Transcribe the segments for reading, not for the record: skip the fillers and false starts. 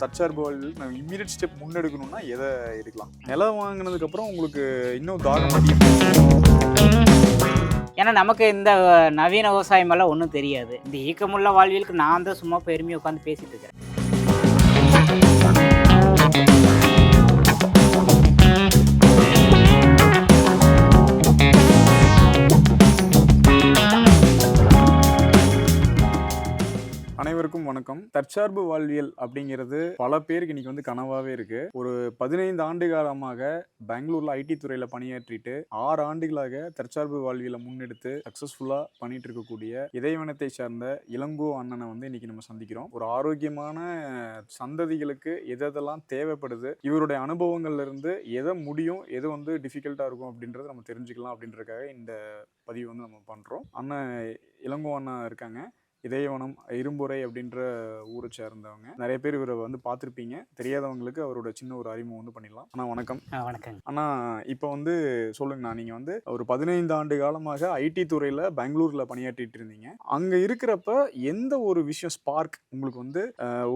தற்சார்பு வாழ்வில் நம்ம இம்மீடியட் ஸ்டெப் முன்னெடுக்கணும்னா எதை எடுக்கலாம்? நிலம் வாங்கினதுக்கப்புறம் உங்களுக்கு இன்னும் தாகம் அதிகம். ஏன்னா நமக்கு இந்த நவீன விவசாயமெல்லாம் ஒன்றும் தெரியாது. இந்த ஈக்கமுள்ள வாழ்வியலுக்கு நான் தான் சும்மா பெருமையாக உட்காந்து பேசிட்டு இருக்கிறேன். அனைவருக்கும் வணக்கம். தற்சார்பு வாழ்வியல் அப்படிங்கிறது பல பேருக்கு இன்னைக்கு வந்து கனவாவே இருக்கு. ஒரு 15 ஆண்டு காலமாக பெங்களூர்ல ஐடி துறையில பணியாற்றிட்டு 6 ஆண்டுகளாக தற்சார்பு வாழ்வியலை முன்னெடுத்து சக்சஸ்ஃபுல்லா பண்ணிட்டு இருக்கக்கூடிய இதயவனத்தை சார்ந்த இளங்கோ அண்ணனை வந்து இன்னைக்கு நம்ம சந்திக்கிறோம். ஒரு ஆரோக்கியமான சந்ததிகளுக்கு எதெல்லாம் தேவைப்படுது, இவருடைய அனுபவங்கள்ல இருந்து எதை முடியும், எது வந்து டிஃபிகல்ட்டா இருக்கும் அப்படின்றத நம்ம தெரிஞ்சுக்கலாம் அப்படின்றதுக்காக இந்த பதிவு வந்து நம்ம பண்றோம். அண்ணன் இளங்கோ அண்ணா இருக்காங்க. இதயவனம் இரும்புரை அப்படின்ற ஊரை சேர்ந்தவங்க. நிறைய பேர் இவரை வந்து பார்த்துருப்பீங்க. தெரியாதவங்களுக்கு அவரோட சின்ன ஒரு அறிமுகம் வந்து பண்ணிடலாம். அண்ணா வணக்கம். வணக்கம் அண்ணா, இப்போ வந்து சொல்லுங்கண்ணா, நீங்கள் வந்து ஒரு 15 ஆண்டு காலமாக ஐடி துறையில் பெங்களூரில் பணியாற்றிட்டு இருந்தீங்க. அங்கே இருக்கிறப்ப எந்த ஒரு விஷயம் ஸ்பார்க் உங்களுக்கு வந்து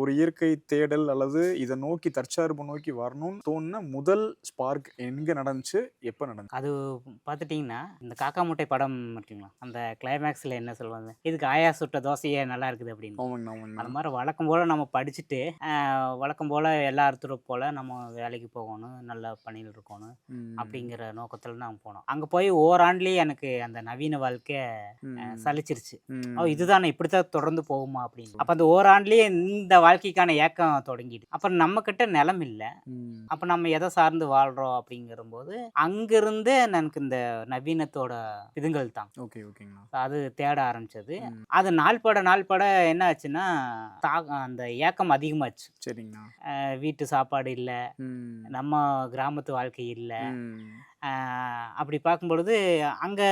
ஒரு இயற்கை தேடல் அல்லது இதை நோக்கி தற்சார்பு நோக்கி வரணும்னு தோணுன முதல் ஸ்பார்க் எங்கே நடந்துச்சு, எப்போ நடந்துச்சு? அது பார்த்துட்டிங்கன்னா இந்த காக்கா முட்டை படம் இருக்குங்களா, அந்த கிளைமேக்ஸில் என்ன சொல்லுவாங்க, இதுக்கு ஆயா சுட்ட தோசையே நல்லா இருக்குது அப்படின்னு. அது மாதிரி வழக்கம் போல் நம்ம படிச்சுட்டு வழக்கம் போல் எல்லா இடத்துக்கும் போல் நம்ம வேலைக்கு போகணும், நல்ல பணியில் இருக்கணும் அப்படிங்கிற நோக்கத்தில் நாங்கள் போனோம். அங்கே போய் ஓராண்டுலேயே எனக்கு அந்த நவீன வாழ்க்கை சலிச்சிருச்சு. இதுதானே, இப்படித்தான் தொடர்ந்து போகுமா அப்படின்னு. அப்போ அந்த ஓராண்டுலேயே இந்த வாழ்க்கைக்கான ஏக்கம் தொடங்கிடு. அப்புறம் நம்ம கிட்ட நிலம் இல்லை, அப்போ நம்ம எதை சார்ந்து வாழ்கிறோம் அப்படிங்கிற போது அங்கிருந்து எனக்கு இந்த நவீனத்தோட இதுங்கள் தான் அது தேட ஆரம்பிச்சது. அது நாள் பட என்ன ஆச்சுன்னா அந்த ஏக்கம் அதிகமாச்சு. சரிங்கண்ணா. வீட்டு சாப்பாடு இல்லை, நம்ம கிராமத்து வாழ்க்கை இல்லை. அப்படி பார்க்கும்பொழுது அங்கே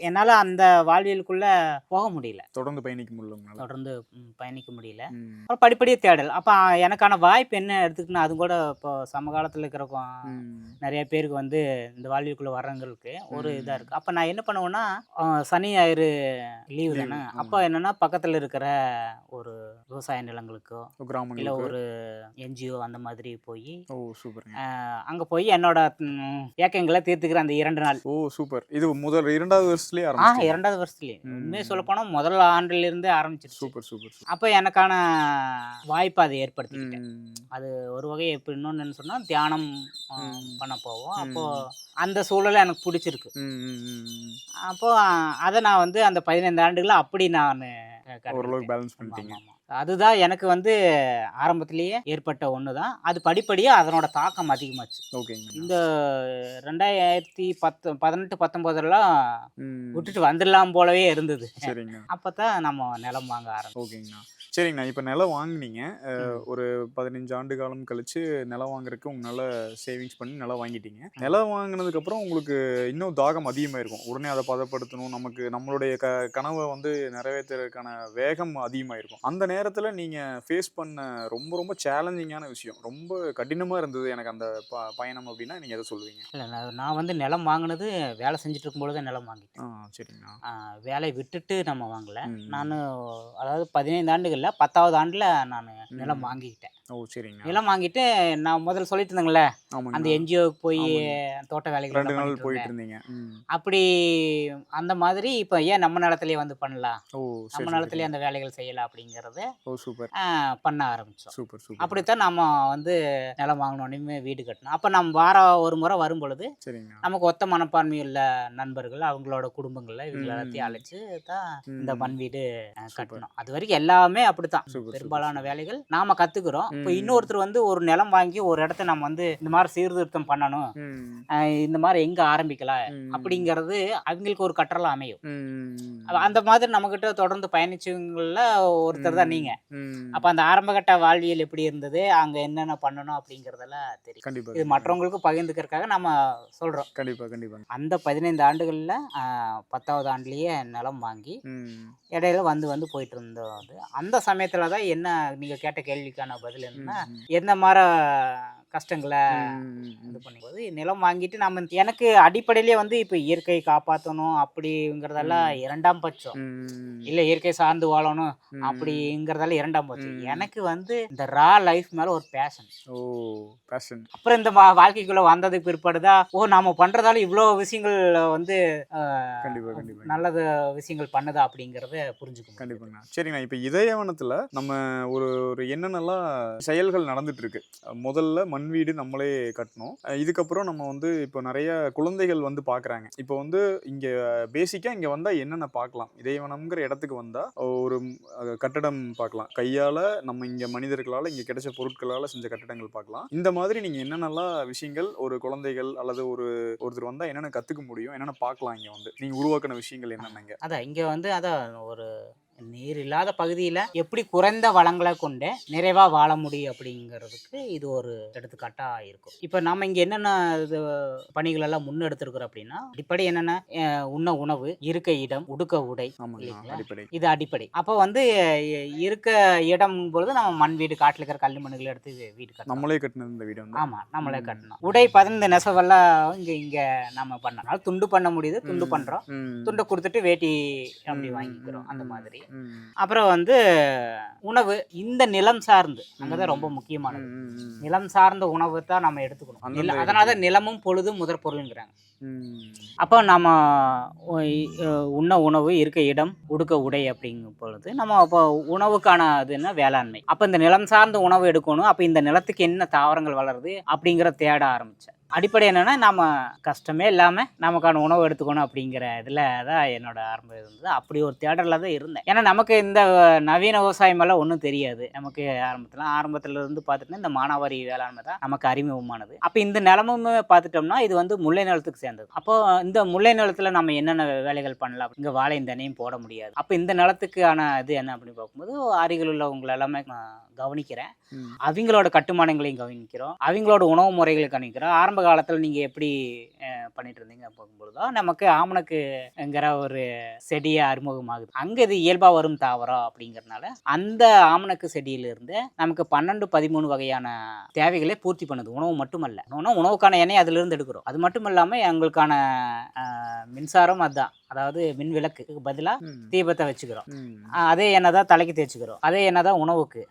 என்னால் அந்த வாழ்வியலுக்குள்ளே போக முடியல, தொடர்ந்து பயணிக்க முடியல. அப்புறம் படிப்படியாக தேடல். அப்போ எனக்கான வாய்ப்பு என்ன எடுத்துக்கினா, அது கூட இப்போ சமகாலத்தில் இருக்கிறவங்க நிறைய பேருக்கு வந்து இந்த வாழ்வியலுக்குள்ளே வர்றவங்களுக்கு ஒரு இதாக இருக்குது. அப்போ நான் என்ன பண்ணுவேன்னா, சனி ஞாயிறு லீவு தானே, அப்போ என்னென்னா பக்கத்தில் இருக்கிற ஒரு விவசாய நிலங்களுக்கோ இல்லை ஒரு என்ஜிஓ அந்த மாதிரி போய் அங்கே போய் என்னோட ஏக்கங்களை தீர்த்துக்கிற அந்த 2 நாள். சூப்பர். இது முதல் 2வது வருஷத்துலேயே 2வது வருஷத்துலேயே உண்மையை சொல்ல போனால் முதல் ஆண்டிலிருந்தே ஆரம்பிச்சிருச்சு. சூப்பர். அப்போ எனக்கான வாய்ப்பு அதை ஏற்படுத்திக்கிட்டேன். அது ஒரு வகை. இப்போ இன்னொன்று சொன்னால் தியானம் பண்ண போவோம். அப்போது அந்த சூழலை எனக்கு பிடிச்சிருக்கு. அப்போது அதை நான் வந்து அந்த 15 ஆண்டுகளில் அப்படி நான் ஓரளவுக்கு பேலன்ஸ் பண்ணிட்டீங்க. அதுதான் எனக்கு வந்து ஆரம்பத்திலேயே ஏற்பட்ட ஒன்று தான். அது படிப்படியாக அதனோட தாக்கம் அதிகமாச்சு. இந்த 2018-19 விட்டுட்டு வந்துடலாம் போலவே இருந்தது. அப்போ தான் நம்ம நிலம் வாங்க ஆரம்பிச்சோம். சரிங்கண்ணா. இப்போ நிலம் வாங்கினீங்க, ஒரு 15 ஆண்டு காலம் கழிச்சு நிலம் வாங்குறதுக்கு உங்களால் சேவிங்ஸ் பண்ணி நிலம் வாங்கிட்டீங்க. நிலம் வாங்கினதுக்கப்புறம் உங்களுக்கு இன்னும் தாகம் அதிகமாக இருக்கும். உடனே அதை பதப்படுத்தணும், நமக்கு நம்மளுடைய கனவை வந்து நிறைவேற்றுறதுக்கான வேகம் அதிகமாக இருக்கும். அந்த நேரத்தில் நீங்கள் ஃபேஸ் பண்ண ரொம்ப சேலஞ்சிங்கான விஷயம், ரொம்ப கடினமாக இருந்தது எனக்கு அந்த பயணம் அப்படின்னா நீங்கள் எதை சொல்லுவீங்க? இல்லை, நான் வந்து நிலம் வாங்கினது வேலை செஞ்சுட்டு இருக்கும்பொழுது நிலம் வாங்கிட்டேன். சரிங்கண்ணா. வேலையை விட்டுட்டு நம்ம வாங்கலை. நான் அதாவது 15 ஆண்டுகளில் 10வது ஆண்டில் நான் நிலம் வாங்கிக்கிட்டேன். சரிங்க. நிலம் வாங்கிட்டு நான் முதல்ல சொல்லிட்டு இருந்தேங்களே, அந்த என்ஜிஓக்கு போய் தோட்ட வேலைகள் 2 நாள் போயிட்டு இருந்தீங்க. அப்படி அந்த மாதிரி இப்போ ஏன் நம்ம நிலத்திலேயே வந்து பண்ணலாம், நம்ம நிலத்திலேயே அந்த வேலைகள் செய்யலாம் அப்படிங்கிறத பண்ண ஆரம்பித்தோம். அப்படித்தான் நம்ம வந்து நிலம் வாங்கினோடனே வீடு கட்டணும். அப்போ நம்ம ஒரு முறை வரும் பொழுது நமக்கு ஒத்த மனப்பான்மை உள்ள நண்பர்கள், அவங்களோட குடும்பங்களில் இவங்க எல்லாத்தையும் அழைச்சி தான் இந்த மண் வீடு கட்டணும். அது வரைக்கும் எல்லாமே அப்படித்தான். பெரும்பாலான வேலைகள் நாம கத்துக்கிறோம். இப்போ இன்னொருத்தர் வந்து ஒரு நிலம் வாங்கி ஒரு இடத்த நம்ம வந்து இந்த மாதிரி சீர்திருத்தம் பண்ணணும், இந்த மாதிரி எங்க ஆரம்பிக்கலாம் அப்படிங்கிறது அவங்களுக்கு ஒரு கற்றலா அமையும். அந்த மாதிரி நம்ம கிட்ட தொடர்ந்து பயணிச்சவங்கள ஒருத்தர் தான் நீங்க. அப்ப அந்த ஆரம்பகட்ட வாழ்வியல் எப்படி இருந்தது, அங்க என்னென்ன பண்ணணும் அப்படிங்கறதெல்லாம் தெரியும். இது மற்றவங்களுக்கு பகிர்ந்துக்கிறதுக்காக நம்ம சொல்றோம். கண்டிப்பா. அந்த 15 ஆண்டுகள்ல 10வது ஆண்டுலயே நிலம் வாங்கி இடையில வந்து போயிட்டு இருந்தோம். அந்த சமயத்துல தான் என்ன நீங்க கேட்ட கேள்விக்கான பதில் என்னன்னா, எந்த மாதிரி கஷ்டங்களை இது பண்ணும்போது நிலம் வாங்கிட்டு நம்ம எனக்கு அடிப்படையிலேயே வந்து இப்போ இயற்கை காப்பாற்றணும் அப்படிங்கிறதெல்லாம் இரண்டாம் பட்சம், இல்லை இயற்கை சார்ந்து வாழணும் அப்படிங்கிறதெல்லாம் இரண்டாம் பட்சம். எனக்கு வந்து இந்த ரா லைஃப் மேலே ஒரு பேஷன். அப்புறம் இந்த வாழ்க்கைக்குள்ள வந்ததுக்கு பிற்பாடுதான் நாம பண்றதால இவ்வளோ விஷயங்கள் வந்து நல்லது விஷயங்கள் பண்ணுதா அப்படிங்கிறத புரிஞ்சுக்கணும். கண்டிப்பாங்க. சரிங்கண்ணா, இப்போ இதயவனத்துல நம்ம ஒரு என்னென்னலாம் செயல்கள் நடந்துட்டு இருக்கு. முதல்ல மண் வீடு நம்மளே கட்டணும். இதுக்கப்புறம் நம்ம வந்து இப்போ நிறைய குழந்தைகள் வந்து பார்க்குறாங்க. இப்போ வந்து இங்கே பேசிக்காக இங்கே வந்தால் என்னென்ன பார்க்கலாம், இதயவனம்ங்கிற இடத்துக்கு வந்தால் ஒரு கட்டடம் பார்க்கலாம், கையால் நம்ம இங்கே மனிதர்களால் இங்கே கிடைச்ச பொருட்களால் செஞ்ச கட்டடங்கள் பார்க்கலாம். இந்த மாதிரி நீங்கள் என்னென்னலாம் விஷயங்கள் ஒரு குழந்தைகள் அல்லது ஒருத்தர் வந்தால் என்னென்ன கற்றுக்க முடியும், என்னென்ன பார்க்கலாம், இங்கே வந்து நீங்கள் உருவாக்கின விஷயங்கள் என்னென்னங்க? அதான் இங்கே வந்து ஒரு நீர் இல்லாத பகுதியில் எப்படி குறைந்த வளங்களை கொண்டு நிறைவாக வாழ முடியும் அப்படிங்கிறதுக்கு இது ஒரு எடுத்துக்காட்டாக இருக்கும். இப்போ நம்ம இங்கே என்னென்ன இது பணிகள் எல்லாம் முன்னெடுத்திருக்கிறோம் அப்படின்னா, அடிப்படை என்னென்ன, உண்ண உணவு, இருக்க இடம், உடுக்க உடை, இது அடிப்படை. அப்போ வந்து இருக்க இடம் பொழுது நம்ம மண் வீடு, காட்டில் இருக்கிற கல் மண்ணுகளை எடுத்து வீடு கட்டணும். நம்மளே கட்டினது இந்த வீடு. ஆமாம், நம்மளே கட்டணும். உடை 15 நெசவெல்லாம் இங்கே நம்ம பண்ணனால துண்டு பண்ண முடியுது, துண்டு பண்ணுறோம், துண்டை கொடுத்துட்டு வேட்டி அப்படி வாங்கிக்கிறோம் அந்த மாதிரி. அப்புறம் வந்து உணவு, இந்த நிலம் சார்ந்து அங்கதான் ரொம்ப முக்கியமானது. நிலம் சார்ந்த உணவு தான் நம்ம எடுத்துக்கணும். அதனாலதான் நிலமும் பொழுதும் முதற் பொருள்ங்கிறாங்க. அப்போ நம்ம உண்ண உணவு, இருக்க இடம், உடுக்க உடை அப்படிங்கும் பொழுது நம்ம அப்போ உணவுக்கான அதுன்னா வேளாண்மை. அப்போ இந்த நிலம் சார்ந்த உணவு எடுக்கணும். அப்போ இந்த நிலத்துக்கு என்ன தாவரங்கள் வளருது அப்படிங்கிற தேட ஆரம்பித்தேன். அடிப்படை என்னென்னா நம்ம கஷ்டமே இல்லாமல் நமக்கான உணவு எடுத்துக்கணும் அப்படிங்கிற இதில் தான் என்னோட ஆரம்பம் இருந்தது. அப்படி ஒரு தேடலில் தான் இருந்தேன். ஏன்னா நமக்கு இந்த நவீன விவசாயமெல்லாம் ஒன்றும் தெரியாது. நமக்கு ஆரம்பத்தில் இருந்து பார்த்துட்டோம்னா இந்த மானாவாரி வேளாண்மை தான் நமக்கு அறிமுகமானது. அப்போ இந்த நிலமுமே பார்த்துட்டோம்னா இது வந்து முல்லை நிலத்துக்கு சேர்ந்தது. அப்போ இந்த முல்லை நிலத்தில் நம்ம என்னென்ன வேலைகள் பண்ணலாம், இங்கே வாழை தண்ணியும் போட முடியாது. அப்போ இந்த நிலத்துக்கான இது என்ன அப்படின்னு பார்க்கும்போது அருகில் உள்ளவங்களை எல்லாமே கவனிக்கிறேன். அவங்களோட கட்டுமானங்களையும் கவனிக்கிறோம், அவங்களோட உணவு முறைகளை கவனிக்கிறோம். ஆரம்ப காலத்தில் நீங்கள் எப்படி பண்ணிட்டு இருந்தீங்க பார்க்கும்போது தான் நமக்கு ஆமணக்குங்கிற ஒரு செடியை அறிமுகமாகுது. அங்கே இது இயல்பாக வரும் தாவரம் அப்படிங்கிறதுனால அந்த ஆமணக்கு செடியிலிருந்து நமக்கு 12-13 வகையான தேவைகளை பூர்த்தி பண்ணுது. உணவு மட்டுமல்ல, உணவுக்கான எண்ணெய் அதிலிருந்து எடுக்கிறோம். அது மட்டும் இல்லாமல் எங்களுக்கான மின்சாரம் அதுதான், அதாவது மின் விளக்குக்கு பதிலாக தீபத்தை வச்சுக்கிறோம். அதே எண்ணெய் தான் தலைக்கு தேய்ச்சிக்கிறோம், அதே எண்ணெய் தான் உணவுக்கு,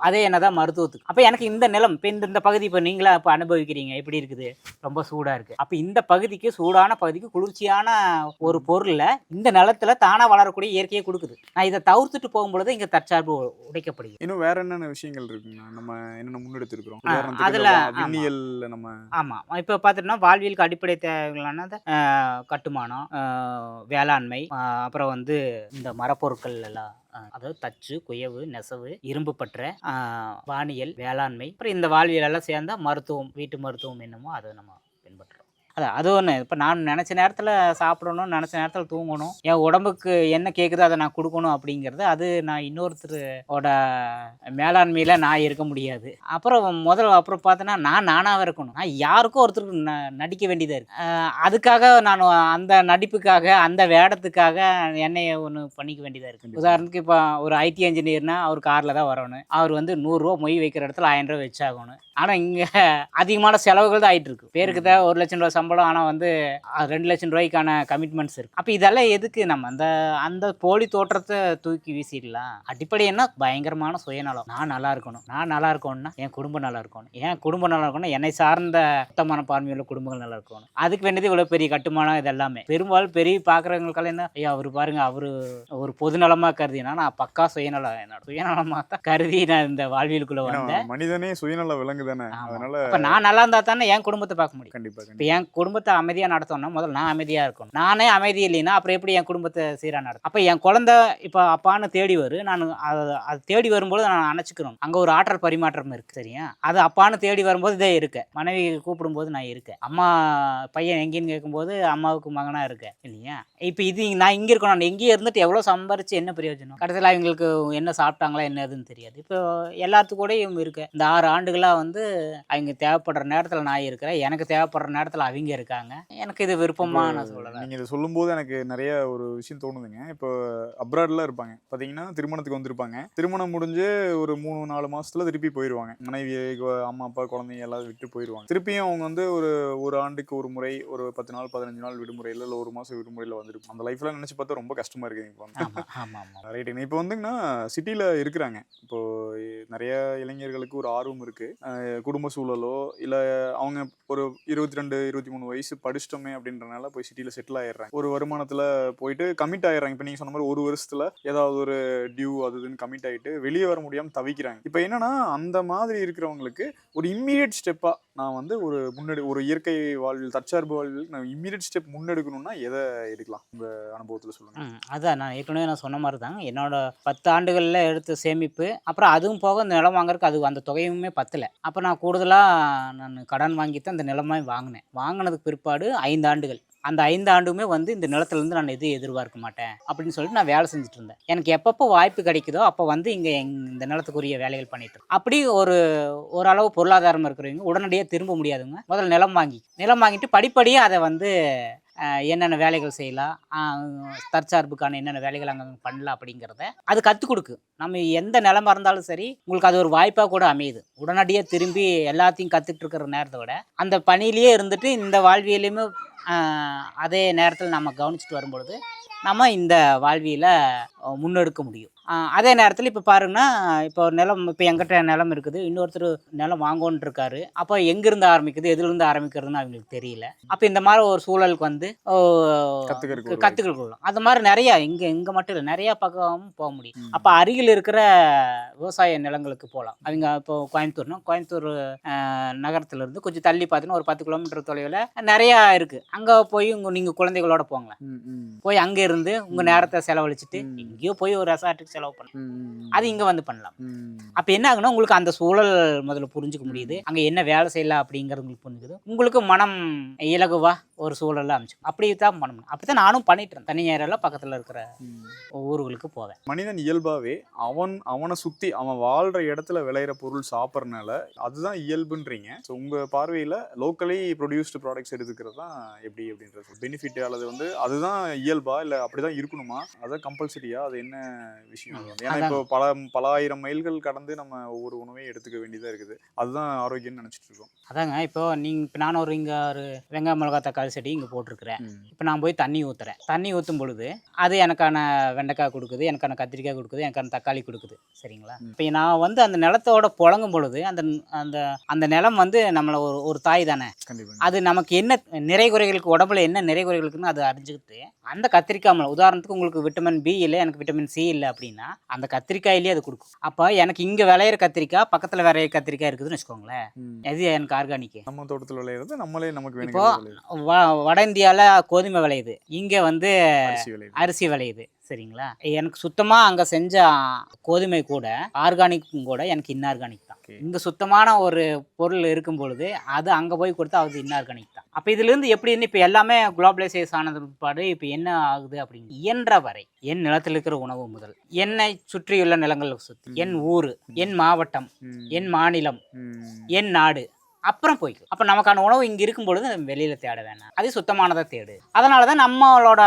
அதே எண்ணெய் தான் மருத்துவத்துக்கு. அப்போ எனக்கு இந்த நிலம் இப்போ இந்த பகுதி இப்போ நீங்களா இப்போ அனுபவிக்கிறீங்க, எப்படி இருக்குது, ரொம்ப சூடாக இருக்குது. அப்போ இந்த பகுதிக்கு, சூடான பகுதிக்கு குளிர்ச்சியான ஒரு பொருளில் இந்த நிலத்துல தானாக வளரக்கூடிய இயற்கையை கொடுக்குது. நான் இதை தவிர்த்துட்டு போகும்பொழுது இங்கே தற்சார்பு உடைக்கப்படுது. இன்னும் வேற என்னென்ன விஷயங்கள் இருக்குங்க நம்ம என்னென்ன முன்னெடுத்திருக்கிறோம் அதில்? நம்ம ஆமாம், இப்போ பார்த்துட்டோம்னா வாழ்வியலுக்கு அடிப்படை தேவைகளான கட்டுமானம், வேளாண்மை, அப்புறம் வந்து இந்த மரப்பொருட்கள் எல்லாம், அதாவது தச்சு, குயவு, நெசவு, இரும்பு பற்ற, வானியல், வேளாண்மை, அப்புறம் இந்த வாழ்வியல் எல்லாம் சேர்ந்தா மருத்துவம், வீட்டு மருத்துவம் என்னமோ அதை நம்ம பின்பற்றுறோம். அது ஒன்று. இப்போ நான் நினச்ச நேரத்தில் சாப்பிடணும், நினச்ச நேரத்தில் தூங்கணும், என் உடம்புக்கு என்ன கேட்குதோ அதை நான் கொடுக்கணும் அப்படிங்கிறது, அது நான் இன்னொருத்தரோட மேலாண்மையில் நான் இருக்க முடியாது. அப்புறம் பார்த்தோன்னா நானாக இருக்கணும். நான் யாருக்கும் ஒருத்தருக்கு நடிக்க வேண்டியதாக இருக்குது. அதுக்காக நான் அந்த நடிப்புக்காக, அந்த வேடத்துக்காக என்னைய ஒன்று பண்ணிக்க வேண்டியதாக இருக்குது. உதாரணத்துக்கு இப்போ ஒரு ஐடி இன்ஜினியர்னால் அவர் காரில் தான் வரணும், அவர் வந்து 100 ரூபா மொய் வைக்கிற இடத்துல 1000 ரூபா வச்சாகணும். ஆனால் இங்கே அதிகமான செலவுகள் தான் ஆகிட்டு இருக்கு. பேருக்கு தான் 1 லட்சம் ரூபா சம்பளம், ஆனால் வந்து 2 லட்சம் ரூபாய்க்கான கமிட்மெண்ட்ஸ் இருக்குது. அப்போ இதெல்லாம் எதுக்கு? நம்ம அந்த போலி தோற்றத்தை தூக்கி வீசிடலாம். அடிப்படை என்ன, பயங்கரமான சுயநலம். நான் நல்லா இருக்கணும்னா என் குடும்பம் நல்லா இருக்கணும், என் குடும்பம் நல்லா இருக்கணும், என்னை சார்ந்த சுத்தமான பார்வையுள்ள குடும்பங்கள் நல்லா இருக்கணும். அதுக்கு வேண்டியது இவ்வளோ பெரிய கட்டுமானம். இதெல்லாமே பெரும்பாலும் பெரிய பார்க்குறவங்களுக்கெல்லாம் என்ன, ஐயா அவர் பாருங்க, அவர் ஒரு பொதுநலமாக கருதினா, நான் பக்கா சுயநலமாக தான் கருதி நான் இந்த வாழ்வியலுக்குள்ள வந்தேன். மனிதனே சுயநல விலங்கு தானே. அதனால இப்போ நான் நல்லா இருந்தா தானே என் குடும்பத்தை பார்க்க முடியும். கண்டிப்பா. இப்போ என் குடும்பத்தை அமைதியாக நடத்தணும்னா முதல்ல நான் அமைதியாக இருக்கணும். நானே அமைதி இல்லைன்னா அப்புறம் எப்படி என் குடும்பத்தை சீராக நடத்தும்? அப்போ என் குழந்தை இப்போ அப்பான்னு தேடி வரும், நான் அது தேடி வரும்போது நான் அணைச்சிக்கணும். அங்கே ஒரு ஆற்றல் பரிமாற்றம் இருக்குது, சரியா? அது அப்பான்னு தேடி வரும்போது இதே இருக்கேன், மனைவி கூப்பிடும்போது நான் இருக்கேன், அம்மா பையன் எங்கேன்னு கேட்கும்போது அம்மாவுக்கு மகனாக இருக்கேன், இல்லையா? இப்போ இது நான் இங்கே இருக்கணும். நான் எங்கேயே இருந்துட்டு எவ்வளோ சம்பாரிச்சு என்ன பிரயோஜனம்? கடைசியில் அவங்களுக்கு என்ன சாப்பிட்டாங்களா என்ன எதுன்னு தெரியாது. இப்போ எல்லாத்துக்கூடையும் இருக்கு. இந்த 6 ஆண்டுகளாக வந்து அவங்க தேவைப்படுற நேரத்தில் நான் இருக்கிறேன், எனக்கு தேவைப்படுற நேரத்தில் அவங்க அவங்க இருக்காங்க. எனக்கு இது விருப்பமா நான் சொல்லலாம். நீங்க இதை சொல்லும்போது எனக்கு நிறைய ஒரு விஷயம் தோணுதுங்க. இப்போ அப்ராட்ல இருப்பாங்க பார்த்தீங்கன்னா, திருமணத்துக்கு வந்திருப்பாங்க. திருமணம் முடிஞ்சு ஒரு 3-4 மாசத்துல திருப்பி போயிருவாங்க. மனைவி, அம்மா, அப்பா, குழந்தைங்க எல்லாரும் விட்டு போயிருவாங்க. திருப்பியும் அவங்க வந்து ஒரு ஆண்டுக்கு ஒரு முறை ஒரு 10 நாள் 15 நாள் விடுமுறையில இல்ல 1 மாசம் விடுமுறையில வந்திருப்பாங்க. அந்த லைஃப்லாம் நினைச்சு பார்த்தா ரொம்ப கஷ்டமா இருக்குங்க இப்போ வந்து. ஆமா, ஆமா, ஆமா. ரைட்டுங்க. இப்போ வந்துங்கன்னா சிட்டில இருக்கிறாங்க. இப்போ நிறைய இளைஞர்களுக்கு ஒரு ஆர்வம் இருக்கு. குடும்ப சூழலோ இல்ல அவங்க ஒரு 22, 23 வயசு படிச்சிட்டோமே அப்படின்றனால போய் சிட்டில செட்டில் ஆயிடுறாங்க. ஒரு வருமானத்துல போயிட்டு கமிட் ஆயிடுறாங்க. இப்போ நீங்க சொன்ன மாதிரி ஒரு வருஷத்துல ஏதாவது ஒரு டியூ அது இதுன்னு கமிட் ஆயிட்டு வெளியே வர முடியாம தவிக்கிறாங்க. இப்போ என்னன்னா அந்த மாதிரி இருக்கிறவங்களுக்கு ஒரு இம்மீடியட் ஸ்டெப்பா நான் வந்து ஒரு இயற்கை வாழ்வில் தற்சார்பு வாழ்வில் நான் இம்மீடியட் ஸ்டெப் முன்னெடுக்கணும்னா எதை எடுக்கலாம் உங்க அனுபவத்துல சொல்லுங்க. அதான் நான் ஏற்கனவே நான் சொன்ன மாதிரி தாங்க. என்னோட 10 ஆண்டுகளில் எடுத்த சேமிப்பு, அப்புறம் அதுவும் போக இந்த நிலம் வாங்குறதுக்கு அது அந்த தொகையுமே பத்தல. அப்போ நான் கூடுதலாக நான் கடன் வாங்கி தான் இந்த நிலமே வாங்கினேன். வாங்கினதுக்கு பிற்பாடு 5 ஆண்டுகள். அந்த 5 ஆண்டுமே வந்து இந்த நிலத்துலேருந்து நான் எதுவும் எதிர்பார்க்க மாட்டேன் அப்படின்னு சொல்லிட்டு நான் வேலை செஞ்சுட்டு இருந்தேன். எனக்கு எப்பப்போ வாய்ப்பு கிடைக்குதோ அப்போ வந்து இங்கே இந்த நிலத்துக்குரிய வேலைகள் பண்ணிட்டு இருக்கேன். அப்படி ஓரளவு பொருளாதாரம் இருக்கிறவங்க உடனடியாக திரும்ப முடியாதுங்க. முதல்ல நிலம் வாங்கிட்டு படிப்படியாக அதை வந்து என்னென்ன வேலைகள் செய்யலாம், தற்சார்புக்கான என்னென்ன வேலைகள் அங்கே பண்ணலாம் அப்படிங்கிறத அது கற்றுக் கொடுக்கு. நம்ம எந்த நிலமா இருந்தாலும் சரி, உங்களுக்கு அது ஒரு வாய்ப்பாக கூட அமையுது. உடனடியாக திரும்பி எல்லாத்தையும் கற்றுக்கிட்டு இருக்கிற நேரத்தை விட அந்த பணியிலேயே இருந்துட்டு இந்த வாழ்வியலையுமே அதே நேரத்தில் நம்ம கவனிச்சுட்டு வரும்பொழுது நம்ம இந்த வாழ்வியலை முன்னெடுக்க முடியும். அதே நேரத்தில் இப்போ பாருங்கன்னா, இப்போ எங்கிட்ட நிலம் இருக்குது, இன்னொருத்தர் நிலம் வாங்கோன்னு இருக்காரு. அப்போ எங்கேருந்து ஆரம்பிக்குது எதுலேருந்து ஆரம்பிக்கிறதுன்னு அவங்களுக்கு தெரியல. அப்போ இந்த மாதிரி ஒரு சூழலுக்கு வந்து கற்றுக்கலாம். அது மாதிரி நிறையா இங்கே மட்டும் இல்லை, நிறையா பக்கமும் போக முடியும். அப்போ அருகில் இருக்கிற விவசாய நிலங்களுக்கு போகலாம். அவங்க இப்போ கோயம்புத்தூர் நகரத்துலேருந்து கொஞ்சம் தள்ளி பார்த்தீங்கன்னா ஒரு 10 கிலோமீட்டர் தொலைவில் நிறையா இருக்குது. அங்கே போய் நீங்கள் குழந்தைகளோட போங்களேன். போய் அங்கே இருந்து உங்கள் நேரத்தை செலவழிச்சிட்டு எங்கேயோ போய் ஒரு ரெசார்ட்டுக்கு செலவு பண்ணலாம். அது இங்க வந்து பண்ணலாம். அப்ப என்ன ஆகுனா உங்களுக்கு அந்த சூழல் முதல்ல புரிஞ்சுக்க முடியுது. அங்க என்ன வேலை செய்யலாம் அப்படிங்கிறது உங்களுக்கு புரிஞ்சுக்குது. உங்களுக்கு மனம் இலகுவா ஒரு சூழல்ல அமைச்சு அப்படித்தான் பண்ணணும். அப்படித்தான் நானும் பண்ணிட்டு இருந்தேன். தனி நேரம் பக்கத்துல இருக்கிற ஊர்களுக்கு போவேன். மனிதன் இயல்பாவே அவனை சுத்தி அவன் வாழ்ற இடத்துல விளையிற பொருள் சாப்பிட்றதுனால அதுதான் இயல்புன்றீங்க. ஸோ உங்க பார்வையில லோக்கலி ப்ரொடியூஸ்டு ப்ராடக்ட்ஸ் எடுத்துக்கிறது தான் எப்படி அப்படின்றது பெனிஃபிட் அல்லது வந்து அதுதான் இயல்பா இல்ல அப்படிதான் இருக்கணுமா, அதான் கம்பல்சரியா, அது என்ன விஷயம்? ஏன்னா இப்போ பல ஆயிரம் மைல்கள் கடந்து நம்ம ஒவ்வொரு உணவையும் எடுத்துக்க வேண்டியதா இருக்குது. அதுதான் ஆரோக்கியம்னு நினைச்சிட்டு இருக்கோம். அதாங்க இப்போ நானும் இங்க ஒரு வெங்காய மிளகாய் தக்காளி செடி இங்க போட்டிருக்கிறேன். இப்போ நான் போய் தண்ணி ஊத்துறேன். தண்ணி ஊற்றும் பொழுது அது எனக்கான வெண்டைக்காய் கொடுக்குது, எனக்கான கத்திரிக்காய் கொடுக்குது, எனக்கான தக்காளி கொடுக்குது. சரிங்களா? இப்போ நான் வந்து அந்த நிலத்தோட புழங்கும் பொழுது அந்த அந்த அந்த நிலம் வந்து நம்மளை ஒரு தாய் தானே. அது நமக்கு என்ன நிறைகுறைகளுக்கு உடம்புல என்ன நிறைகுறைகளுக்குன்னு அது அறிஞ்சுக்கிட்டு அந்த கத்திரிக்காய் உதாரணத்துக்கு உங்களுக்கு விட்டமின் பி இல்லை, எனக்கு விட்டமின் சி இல்லை அப்படின்னா அந்த கத்திரிக்காயிலேயே அது கொடுக்கும். அப்போ எனக்கு இங்கே விளையிற கத்திரிக்காய் பக்கத்தில் விளையிற கத்திரிக்காய் இருக்குதுன்னு வச்சுக்கோங்களேன். இது எனக்கு ஆர்கானிக். நம்ம தோட்டத்தில் விளையிறது நம்மளே நமக்கு இப்போ வட இந்தியாவில் கோதுமை விளையுது, இங்கே வந்து அரிசி விளையுது. சரிங்களா? எனக்கு சுத்தமாக அங்கே செஞ்ச கோதுமை கூட ஆர்கானிக்கும் கூட எனக்கு இன்ஆர்கானிக் தான். இங்கே சுத்தமான ஒரு பொருள் இருக்கும் பொழுது அது அங்கே போய் கொடுத்தா அது இன்ஆர்கானிக் தான். அப்போ இதுலேருந்து எப்படின்னு இப்போ எல்லாமே குளோபலைசேஷன் ஆனது பிற்பாடு இப்போ என்ன ஆகுது அப்படின்னு இயன்ற வரை என் நிலத்தில் இருக்கிற உணவு முதல் என்னை சுற்றியுள்ள நிலங்களுக்கு சுற்றி என் ஊர், என் மாவட்டம், என் மாநிலம், என் நாடு அப்புறம் போய்க்கும். அப்போ நமக்கான உணவு இங்கே இருக்கும் பொழுது வெளியில தேட வேணாம், அது சுத்தமானதை தேடு. அதனால தான் நம்மளோட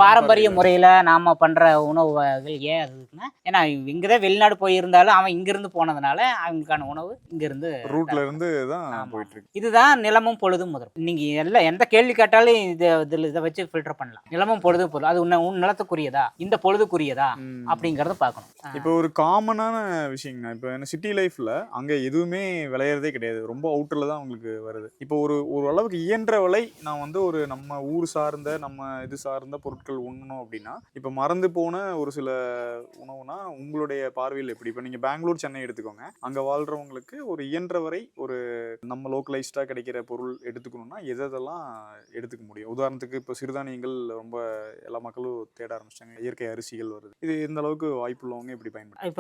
பாரம்பரிய முறையில் நாம் பண்ணுற உணவு வகைகள் ஏன் அதுக்குன்னா, ஏன்னா இங்கதான் வெளிநாடு போயிருந்தாலும் அவன் இங்கிருந்து போனதுனால அவங்களுக்கான உணவு இங்கிருந்து ரூட்ல இருந்து தான் போயிட்டு இருக்கு. இதுதான் நிலமும் பொழுதும் முதல். நீங்க எல்லாம் எந்த கேள்வி கேட்டாலும் இதை வச்சு ஃபில்டர் பண்ணலாம். நிலமும் பொழுதும் பொருள் அது உன் நிலத்துக்குரியதா இந்த பொழுதுக்குரியதா அப்படிங்கறத பார்க்கணும். இப்போ ஒரு காமனான விஷயங்க, இப்போ என்ன சிட்டி லைஃப்ல அங்க எதுவுமே விளையறதே கிடையாது, ரொம்ப அவுட்டர்ல தான் உங்களுக்கு வருது. இப்போ ஒரு அளவுக்கு இயன்ற விலை நான் வந்து ஒரு நம்ம ஊர் சார்ந்த நம்ம இது சார்ந்த பொருட்கள் உண்ணணும் அப்படின்னா இப்போ மறந்து போன ஒரு சில உணவுனா உங்களுடைய பார்வையில் எப்படி? இப்போ நீங்க பெங்களூர் சென்னை எடுத்துக்கோங்க, அங்க வாழ்றவங்களுக்கு ஒரு இயன்ற வரை ஒரு நம்ம லோக்கலைஸ்டா கிடைக்கிற பொருள் எடுத்துக்கணும்னா எதெல்லாம் எடுத்துக்க முடியும்? உதாரணத்துக்கு இப்போ சிறுதானியங்கள் ரொம்ப எல்லா மக்களும் தேட ஆரம்பிச்சிட்டாங்க, இயற்கை அரிசிகள் வருது, இது எந்த அளவுக்கு வாய்ப்பு உள்ளவங்க எப்படி பயன்படுத்த?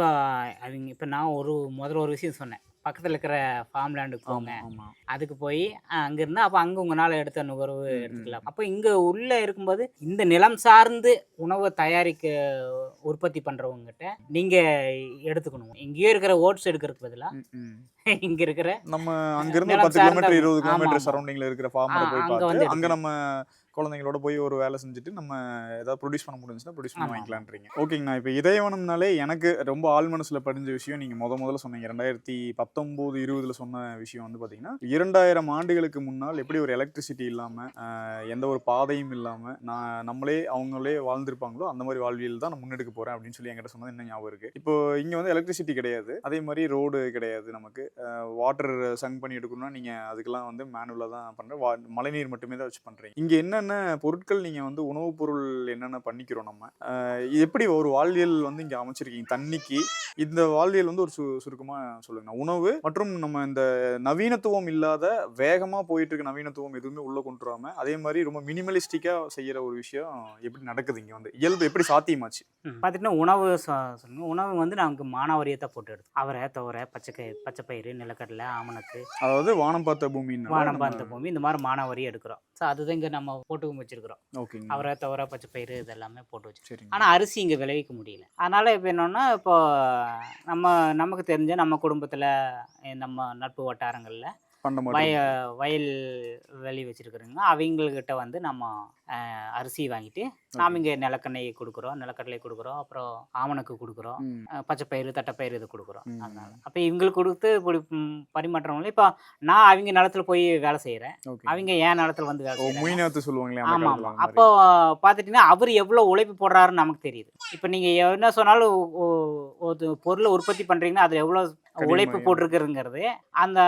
இப்போ நான் முதல்ல ஒரு விஷயம் சொன்னேன், பக்கத்தில் இருக்கிற ஃபார்ம் லேண்டுக்கு போங்க, ஆமா. அதுக்கு போய் அங்கே இருந்தால் அப்போ அங்கே உங்களால் எடுத்த நுகர்வு எடுத்துக்கலாம். அப்போ இங்கே உள்ளே இருக்கும்போது இந்த நிலம் சார்ந்து உணவை தயாரிக்க உற்பத்தி பண்ணுறவங்ககிட்ட நீங்கள் எடுத்துக்கணும். இங்கேயே இருக்கிற ஓட்ஸ் எடுக்கிறதுக்கு பதிலாக இங்கே இருக்கிற நம்ம அங்கிருந்து நிலம் 10 கிலோமீட்டர் சார்ந்த 20 ஆமா, கிலோமீட்டர் ஆமா. சரௌண்டிங்ல இருக்கிற ஃபார்மரை போய் அங்கே பார்த்து வந்து அங்க எடுக்கணும். நம்ம குழந்தைங்களோட போய் ஒரு வேலை செஞ்சுட்டு நம்ம ஏதாவது ப்ரொடியூஸ் பண்ண முடிஞ்சுன்னா ப்ரொடியூஸ் பண்ணி ஆமா. வாங்கிக்கலான்றீங்க. ஓகேங்கண்ணா. இப்போ இதயவனம்னாலே எனக்கு ரொம்ப ஆழ் மனசுல பதிஞ்ச விஷயம் நீங்க முதல்ல சொன்னீங்க 2019 20ல சொன்ன விஷயம் வந்து பாத்தீங்கன்னா 2000 ஆண்டுகளுக்கு முன்னால் எப்படி ஒரு எலக்ட்ரிசிட்டி இல்லாம எந்த ஒரு பாதையும் இல்லாம அவங்களே வாழ்ந்திருப்பாங்களோ அந்த மாதிரி வாழ்வியல் தான் நான் முன்னெடுக்க போறேன் அப்படின்னு சொல்லி என்கிட்ட சொன்னது இன்னும் ஞாபகம் இருக்கு. இப்போ இங்க வந்து எலக்ட்ரிசிட்டி கிடையாது, அதே மாதிரி ரோடு கிடையாது, நமக்கு வாட்டர் சங்க் பண்ணி எடுக்கணும்னா நீங்க அதுக்கெல்லாம் வந்து மேனுவலா தான் பண்ற மழைநீர் மட்டுமே தான் வச்சு பண்றீங்க. இங்க என்னென்ன பொருட்கள் நீங்க வந்து உணவுப் பொருள் என்னென்ன பண்ணிக்கிறோம் நம்ம எப்படி ஒரு வாழ்வியல் வந்து இங்க அமைச்சிருக்கீங்க தண்ணிக்கு? இந்த வாழ்வியல் வந்து ஒரு சுருக்கமா சொல்லுங்க. உணவு மற்றும் நம்ம இந்த நவீனத்துவம் இல்லாத வேகமா போயிட்டு இருக்க நவீனத்துவம் எதுவுமே உள்ள கொண்டு வராம அதே மாதிரி ரொம்ப மினிமலிஸ்டிக்கா செய்யற ஒரு விஷயம் எப்படி நடக்குது இங்க வந்து இயல்பு எப்படி சாத்தியமாச்சு? பார்த்துட்டுனா உணவு சொல்லுங்க. உணவு வந்து நாங்கள் மானாவாரியத்தை போட்டு எடுத்தோம். அவரை, துவரை, பச்சைப்பயிறு, நிலக்கடலை, ஆமணக்கு, அதாவது வானம் பார்த்த பூமி வானம் பார்த்த பூமி, இந்த மாதிரி மானாவாரியை எடுக்கிறோம். ஸோ அதுதான் இங்கே நம்ம போட்டு வச்சிருக்கிறோம். ஓகேங்க. அவரை, துவரை, பச்சைப்பயிறு இதெல்லாமே போட்டு வச்சு. சரி. ஆனால் அரிசி இங்கே விளைவிக்க முடியல. அதனால இப்போ என்னன்னா, இப்போ நமக்கு தெரிஞ்ச நம்ம குடும்பத்தில் நம்ம நட்பு வட்டாரங்களில் வயல் வெளி வச்சிருக்கிறோங்க. அவங்கக்கிட்ட வந்து நம்ம அரிசி வாங்கிட்டு நாம் இங்கே நிலக்கெண்ணெய் கொடுக்குறோம், நிலக்கடலை கொடுக்குறோம், அப்புறம் ஆமணக்கு கொடுக்குறோம், பச்சைப்பயிறு, தட்டைப்பயிறு இது கொடுக்குறோம். அதனால அப்போ இவங்களுக்கு கொடுத்து இப்படி பரிமாற்றவங்களே இப்போ நான் அவங்க நிலத்துல போய் வேலை செய்கிறேன், அவங்க என் நிலத்துல வந்து வேலை செய்யறாங்க. சொல்லுவாங்களே. ஆமாம் ஆமாம். அப்போ பார்த்துட்டிங்கன்னா அவர் எவ்வளோ உழைப்பு போடுறாருன்னு நமக்கு தெரியுது. இப்போ நீங்கள் என்ன சொன்னாலும் ஒரு பொருளை உற்பத்தி பண்ணுறீங்கன்னா அது எவ்வளோ உழைப்பு போட்டிருக்குங்கிறது அந்த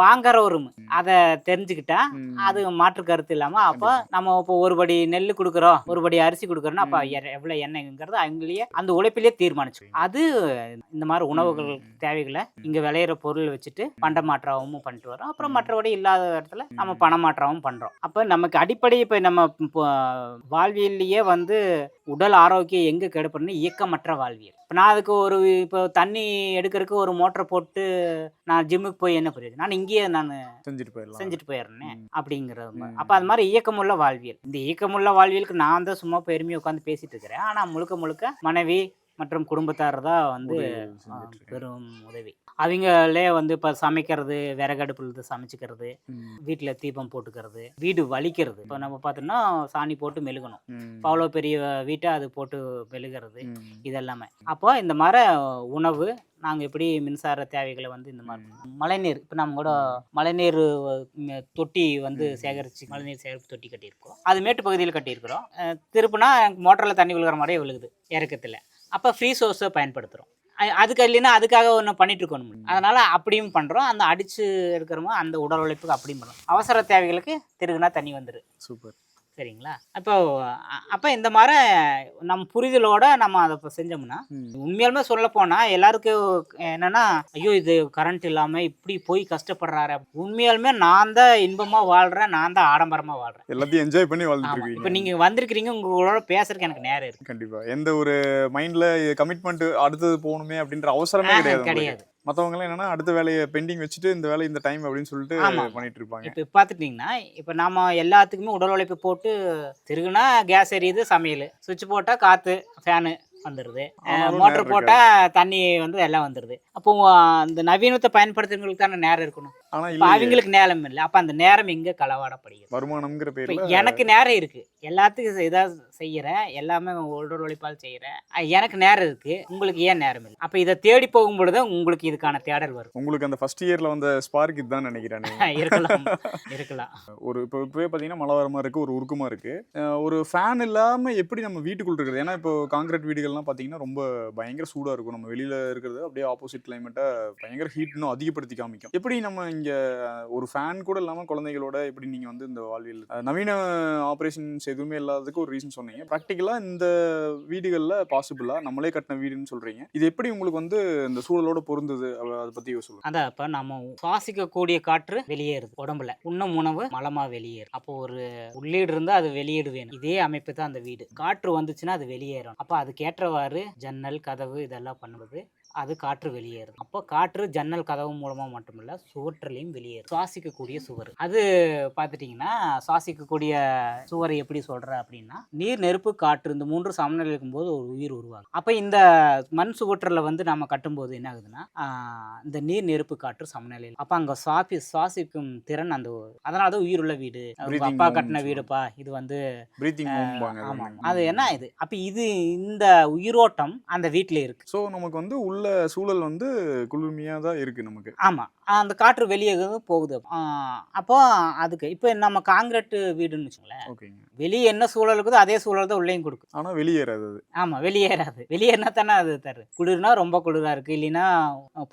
வாங்குறவரும் அதை தெரிஞ்சுக்கிட்டா அது மாற்று கருத்து இல்லாமல் அப்போ நம்ம இப்போ ஒரு படி நெல் கொடுக்குறோம், ஒரு படி அரிசி கொடுக்குறோன்னா அப்போ எவ்வளோ எண்ணெய்ங்கிறது அவங்களையே அந்த உழைப்பிலேயே தீர்மானிச்சு. அது இந்த மாதிரி உணவுகள் தேவைகளை இங்கே விளையிற பொருள் வச்சுட்டு பண்ட மாற்றாவும் பண்ணிட்டு வரோம். அப்புறம் மற்றபடி இல்லாத இடத்துல நம்ம பணமாற்றாவும் பண்ணுறோம். அப்போ நமக்கு அடிப்படை இப்போ நம்ம வாழ்வியல்லையே வந்து உடல் ஆரோக்கியம் எங்கே கெடுப்படுன்னு இயக்கமற்ற வாழ்வியல். இப்போ நான் அதுக்கு இப்போ தண்ணி எடுக்கிறதுக்கு ஒரு மோட்டரை போட்டு நான் ஜிம்முக்கு போய் என்ன புரியுது, நான் இங்கேயே நான் செஞ்சுட்டு போயிடுறேன் அப்படிங்கிறது. அப்போ அது மாதிரி இயக்கமுள்ள வாழ்வியல். இந்த இயக்கமுள்ள வாழ்வியலுக்கு நான் தான் சும்மா பெருமையை உட்காந்து பேசிட்டு இருக்கிறேன். ஆனால் முழுக்க மனைவி மற்றும் குடும்பத்தார் தான் வந்து பெரும் உதவி. அவங்களே வந்து இப்போ சமைக்கிறது, விறகடுப்புல சமைச்சிக்கிறது, வீட்டில் தீபம் போட்டுக்கிறது, வீடு வலிக்கிறது. இப்போ நம்ம பார்த்தோம்னா சாணி போட்டு மெழுகணும், இப்போ அவ்வளோ பெரிய வீட்டை அது போட்டு மெழுகிறது, இதெல்லாமே. அப்போ இந்த மாதிரி உணவு நாங்கள் எப்படி மின்சார தேவைகளை வந்து இந்த மாதிரி மழைநீர், இப்போ நம்ம கூட மழைநீர் தொட்டி வந்து சேகரித்து மழைநீர் சேகரிப்பு தொட்டி கட்டியிருக்கோம். அது மேட்டு பகுதியில் கட்டியிருக்கிறோம். திருப்பினா மோட்டரில் தண்ணி விழுகிற மாதிரியே விழுகுது இறக்கத்தில். அப்போ ஃப்ரீ சோர்ஸை பயன்படுத்துகிறோம். அதுக்கு இல்லைன்னா அதுக்காக ஒன்று பண்ணிட்டு இருக்கணும். அதனால் அப்படியும் பண்ணுறோம். அந்த அடித்து எடுக்கிறோமோ அந்த உடல் உழைப்புக்கு அப்படியும் பண்ணுறோம். அவசர தேவைகளுக்கு திருகுனா தண்ணி வந்துடு. சூப்பர். சரிங்களா? அப்போ இந்த மாதிரி நம்ம புரிதலோட நம்ம அதை இப்போ செஞ்சோம்னா உண்மையாலுமே சொல்ல போனால் எல்லாருக்கும் என்னன்னா, ஐயோ இது கரண்ட் இல்லாமல் இப்படி போய் கஷ்டப்படுறாரு. உண்மையாலுமே நான் தான் இன்பமாக வாழ்கிறேன், நான் தான் ஆடம்பரமாக வாழ்கிறேன், எல்லாத்தையும் என்ஜாய் பண்ணி வாழ்ந்துட்டு. இப்போ நீங்கள் வந்திருக்கிறீங்க, உங்களோட பேசுறதுக்கு எனக்கு நேரம் இருக்கு. கண்டிப்பாக எந்த ஒரு மைண்டில் கமிட்மெண்ட் அடுத்தது போகணுமே அப்படின்ற அவசரமே கிடையாது. மற்றவங்களாம் என்னன்னா அடுத்த வேலையை பெண்டிங் வச்சுட்டு இந்த வேலை இந்த டைம் அப்படின்னு சொல்லிட்டு பண்ணிட்டு இருப்பாங்க. இப்போ பார்த்துட்டிங்கன்னா இப்போ நாம எல்லாத்துக்குமே உடல் உழைப்பு போட்டு திருகுனா கேஸ் எரியுது, சமையல் சுவிட்ச் போட்டால் காற்று ஃபேனு வந்துடுது, மோட்டர் போட்டால் தண்ணி வந்து எல்லாம் வந்துடுது. அப்போ அந்த நவீனத்தை பயன்படுத்துறவங்களுக்கு தானே நேரம் இருக்கணும். ஆனால் அவங்களுக்கு நேரம் இல்லை. அப்போ அந்த நேரம் எங்கே களவாடப்படுகிறது? வருமானம்ங்கிற பேர். எனக்கு நேரம் இருக்குது, எல்லாத்துக்கும் இதாக செய்கிறேன், எல்லாமே உடல் உழைப்பால் செய்கிறேன், எனக்கு நேரம் இருக்குது, உங்களுக்கு ஏன் நேரம் இல்லை? அப்போ இதை தேடி போகும் பொழுது உங்களுக்கு இதுக்கான தேடல் வரும். உங்களுக்கு அந்த ஃபர்ஸ்ட் இயரில் வந்த ஸ்பார்க் இதுதான் நினைக்கிறேன். இருக்கலாம். ஒரு இப்போவே பார்த்தீங்கன்னா மழை வர மாதிரி இருக்குது, ஒரு உருக்கமாக இருக்குது. ஒரு ஃபேன் இல்லாமல் எப்படி நம்ம வீட்டுக்குள்ள இருக்குது? ஏன்னா இப்போ காங்கிரீட் வீடுகள்லாம் பார்த்தீங்கன்னா ரொம்ப பயங்கர சூடாக இருக்கும். நம்ம வெளியில் இருக்கிறது அப்படியே ஆப்போசிட் கிளைமேட்டை பயங்கர ஹீட் இன்னும் அதிகப்படுத்தி காமிக்கும். எப்படி நம்ம இங்கே ஒரு ஃபேன் கூட இல்லாமல் குழந்தைகளோட எப்படி நீங்கள் வந்து இந்த வாழ்வியல் நவீன ஆப்ரேஷன்ஸ் எதுவுமே இல்லாததுக்கு ஒரு ரீசன் சொன்னீங்க. ப்ராக்டிக்கலாக இந்த வீடுகளில் பாசிபிளாக நம்மளே கட்டின வீடுன்னு சொல்கிறீங்க. இது எப்படி உங்களுக்கு வந்து இந்த சூழலோட பொருந்தது, அதை பற்றி சொல்லுங்கள். அதான் இப்போ நம்ம சுவாசிக்கக்கூடிய காற்று வெளியேறுது உடம்புல, உண்ணும் உணவு மலமா வெளியேறும். அப்போ ஒரு உள்ளீடு இருந்தால் அது வெளியீடு வேணும். இதே அமைப்பு தான் அந்த வீடு. காற்று வந்துச்சுன்னா அது வெளியேறும். அப்போ அதுக்கேற்றவாறு ஜன்னல், கதவு இதெல்லாம் பண்ணுவது அது காற்று வெளியேறுது. அப்போ காற்று ஜன்னல் கதவு மூலமா மட்டுமில்ல, சுவற்றிலயும் வெளியேறும். சுவாசிக்கக்கூடிய சுவர். அது பார்த்துட்டீங்கன்னா, சுவாசிக்கக்கூடிய சுவரை எப்படி சொல்றேன் அப்படின்னா, நீர், நெருப்பு, காற்று இந்த 3 சமநிலையில் இருக்கும்போது ஒரு உயிர் உருவாகும். அப்ப இந்த மண் சுவற்றில வந்து நம்ம கட்டும்போது என்ன ஆகுதுன்னா, இந்த நீர், நெருப்பு, காற்று சமநிலையில். அப்ப அங்க சுவாசிக்கும் திறன் அந்த அதனால தான் உயிருள்ள வீடு. உங்க பிரீத்திங் அப்பா ஹோம் கட்டின வீடுப்பா. இது வந்து பிரீத்திங் ஹோம்பாங்க. ஆமா. அது என்ன இது? அப்ப இது இந்த உயிரோட்டம் அந்த வீட்ல இருக்கு. ஸோ நமக்கு வந்து உள்ள சூழல் வந்து குளுமையா தான் இருக்கு நமக்கு. ஆமா. அந்த காற்று வெளியே போகுது. அப்போ அதுக்கு இப்ப நம்ம காங்கிரீட் வீடுன்னு வச்சுக்கோங்களேன். ஓகேங்க. வெளியே என்ன சூழல் இருக்குதோ அதே சூழல் தான் உள்ளேயும் கொடுக்கும். ஆனா வெளியேறாது அது. ஆமா. வெளியேறாது. வெளியேறினா தானே அது தருது. குளிர்னா ரொம்ப குளிரா இருக்கு. இல்லைன்னா